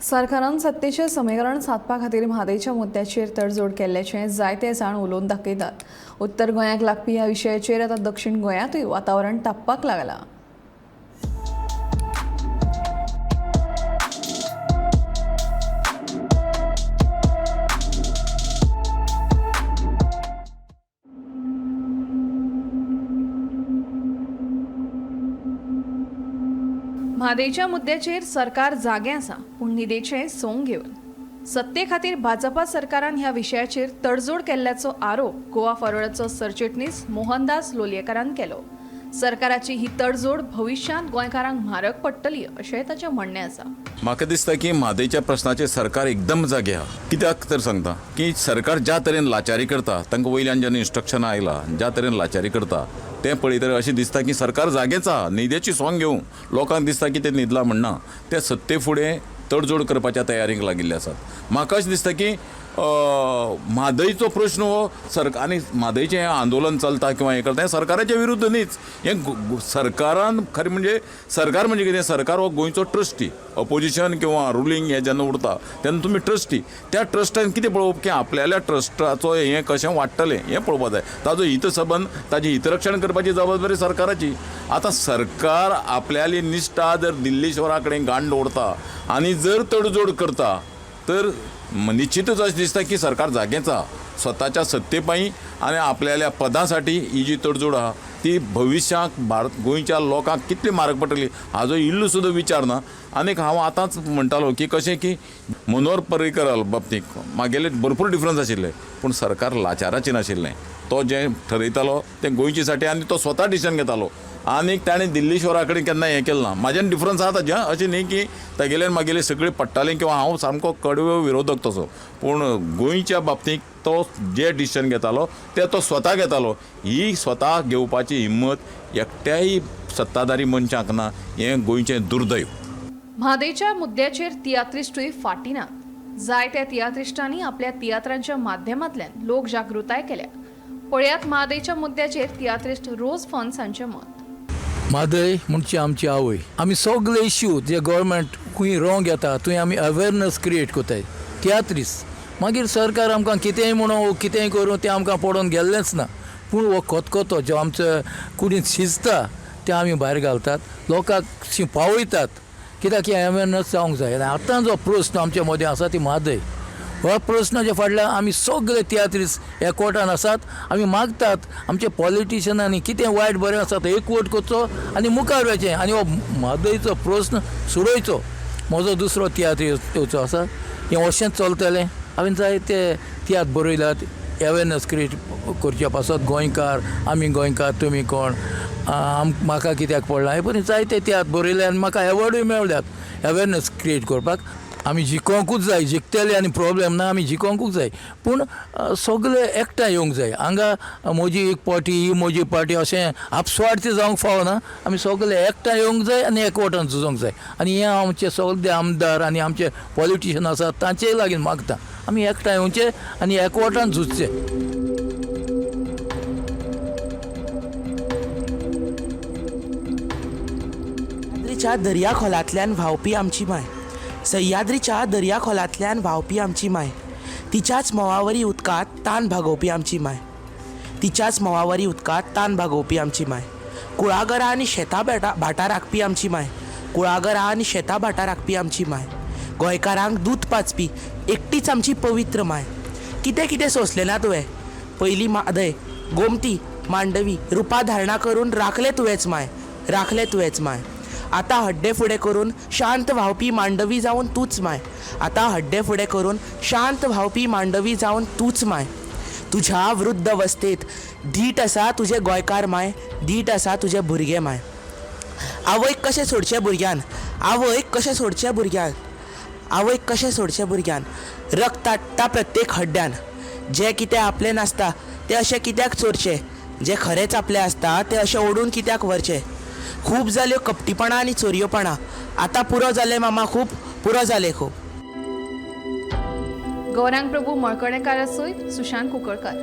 सरकारान सत्तेचें समीकरण साधपा खातीर म्हादैच्या मुद्द्याचेर तडजोड केल्ल्याचें जायते जाण उलोवन दाखयतात। उत्तर गोंयाक लागपी ह्या विशयाचेर आतां दक्षिण गोंयांतूय वातावरण तापपाक लागलां। म्हादैच्या मुद्द्याचेर सरकार जागे आसा, पूण न्हिदेचें सोंग घेवन सत्ते खातीर भाजपा सरकारान ह्या विशयाचेर तडजोड केल्ल्याचो आरोप गोवा फॉरवर्डचो सरचिटणीस मोहनदास लोलयेकारान केलो। सरकाराची ही तडजोड भविष्यांत गोंयकारांक म्हारग पडटली अशेंय ताचें म्हणणें आसा। म्हाका दिसता की म्हादैच्या प्रश्नाचेर सरकार एकदम जागे आहा। कित्याक तर सांगता की सरकार ज्या तरेन लाचारी करता, तांकां वयल्यान जेन्ना इन्स्ट्रक्शनां आयला ज्या तरेन लाचारी करता तें पळयतकीर अशें दिसता की सरकार जागेच आहा। न्हिदेची सोंग घेवं लोकांक दिसता की ते न्हिदला म्हणना, ते सत्ते फुडें तडजोड करपाच्या तयारीक लागिल्ले आसात। म्हाका अशें दिसता की म्हादैचो प्रश्न हो आनी म्हादैचें हें आंदोलन चलता किंवा हें करता हें सरकाराच्या विरुद्ध न्हीच। हें सरकारान खरें म्हणजे सरकार म्हणजे कितें, सरकार हो गोंयचो ट्रस्टी। अपोजिशन किंवा रुलींग हें जेन्ना उरता तेन्ना तुमी ट्रस्टी, त्या ट्रस्टान कितें पळोवप की आपल्याल्या ट्रस्टाचो हें कशें वाडटलें हें पळोवपाक जाय। ताजो हितसंबंद ताजें हितरक्षण करपाची जबाबदारी सरकाराची। आतां सरकार आपल्याली निश्ठा जर दिल्लीश्वरा कडेन गांठ दवरता आनी जर तडजोड करता तर निश्चितच अशें दिसता की सरकार जागेच आहा। स्वताच्या सत्ते पायी आनी आपल्याल्या पदांसाठी ही जी तडजोड आहा ती भविश्यांत गोंयच्या लोकांक कितली म्हारग पडटली हाजो इल्लो सुद्दां विचार ना। आनीक हांव आतांच म्हणटालो की कशें की मनोहर पर्रीकरा बाबतींत म्हागेले भरपूर डिफरन्स आशिल्ले, पूण सरकार लाचाराचें नाशिल्लें। तो जें ठरयतालो तें गोंयचे साठी आनी तो स्वता डिसिजन घेतालो आनीक ताणें दिल्लीश्वरा कडेन केन्ना हें केलें ना। म्हाज्यान डिफरन्स आहा ताजें, अशें न्ही की तागेल्यान म्हागेलें सगळें पडटालें किंवा हांव सामको कडवो विरोधक तसो, पूण गोंयच्या बाबतींत तो जे डिसिजन घेतालो ते तो स्वता घेतालो। ही स्वता घेवपाची हिम्मत एकट्याय सत्ताधारी मनशाक ना, हें गोंयचें दुर्दैव। म्हादैच्या मुद्द्याचेर तियात्रिस्टूय फाटी नात। जायत्या तियात्रिस्टांनी आपल्या तियात्रांच्या माध्यमांतल्यान लोक जागृताय केल्या। पळयात म्हादैच्या मुद्द्याचेर तियात्रिस्ट रोज फन्स हांचें मत। म्हादय म्हणची आमची आवय। आमी सगळे इश्यू जे गव्हर्मेंट खंय रॉंग येता थंय आमी अवेरनस क्रिएट कोताय तियात्रीस। मागीर सरकार आमकां कितेंय म्हणून कितेंय करूं तें आमकां पडोवन गेल्लेंच ना, पूण हो खतखतो जो आमचो कुडींत शिजता तें आमी भायर घालतात, लोकांक पावयतात, कित्याक ही अवेरनस जावंक जाय। आतां जो प्रश्न आमचे मदें आसा ती म्हादय, हो प्रश्नाच्या फाटल्यान आमी सगळे तियात्रीस एकवटान आसात। आमी मागतात आमचे पॉलिटिशनांनी कितें वायट बरें आसा तें एकवट करचो आनी मुखार वचचें आनी हो म्हादैचो प्रश्न सोडोवचो। म्हजो दुसरो तियात्र येवचो आसा, हें अशेंच चलतलें। हांवें जायते तियात्र बरयल्यात अवेरनस क्रिएट करचे पासत। गोंयकार, आमी गोंयकार, तुमी कोण, म्हाका कित्याक पडला, हे परी जायते तियात्र बरयले आनी म्हाका एवॉर्डूय मेळ्ळ्यात अवेरनस क्रिएट करपाक। आमी जिखोंकूच जाय, जिखतले आनी प्रॉब्लेम ना, आमी जिखोंकूच जाय, पूण सगळे एकठांय येवंक जाय। हांगा म्हजी एक पार्टी ही म्हजी पार्टी अशें आपस्वार्थ जावंक फावना। आमी सगळे एकठांय येवंक जाय आनी एकवटान झुजोंक जाय। आनी हें आमचे सगळे आमदार आनी आमचे पॉलिटिशियन आसात तांचेय लागीं मागता, आमी एकठांय येवचें आनी एकवटान झुजचें। सह्याद्रीच्या दर्याखोलांतल्यान व्हांवपी आमची माय, सह्याद्रीच्या दर्याखोलांतल्यान व्हांवपी आमची माय, तिच्याच मोवावरी उदकांत तान भागोवपी आमची माय, तिच्याच मोवावरी उदकांत तान भागोवपी आमची माय। कुळागरां आनी शेतां भाटां राखपी आमची माय, कुळागरां आनी शेतां भाटां राखपी आमची माय। गोंयकारांक दूद पाचपी एकटीच आमची पवित्र माय। कितें कितें सोंसलें ना तुवें, पयलीं म्हादय, गोमती, मांडवी रुपां धारणा करून राखले तुवेंच माय, राखले तुवेंच माय। आतां हड्डे फुडें करून शांत व्हांवपी मांडवी जावन तूंच माय, आतां हड्डे फुडें करून शांत व्हांवपी मांडवी जावन तूंच माय। तुज्या वृद्ध अवस्थेत धीट आसा तुजें गोंयकार माय, धीट आसा तुजें भुरगें माय। आवयक कशें सोडचें भुरग्यान, आवयक कशें सोडचें भुरग्यान, आवयक कशें सोडचें भुरग्यान। रक्त आडटा प्रत्येक हड्ड्यान, जें कितें आपलें नासता तें अशें कित्याक चोरचें, जें खरेंच आपलें आसता तें अशें ओडून कित्याक व्हरचें। खूब जाल्यो कपटीपणां आनी चोरयोपणां, आतां पुरो जालें मामा खूब, पुरो जालें खूब। गौरांग प्रभू मळकणेकार सयत सुशांत कुंकळकार।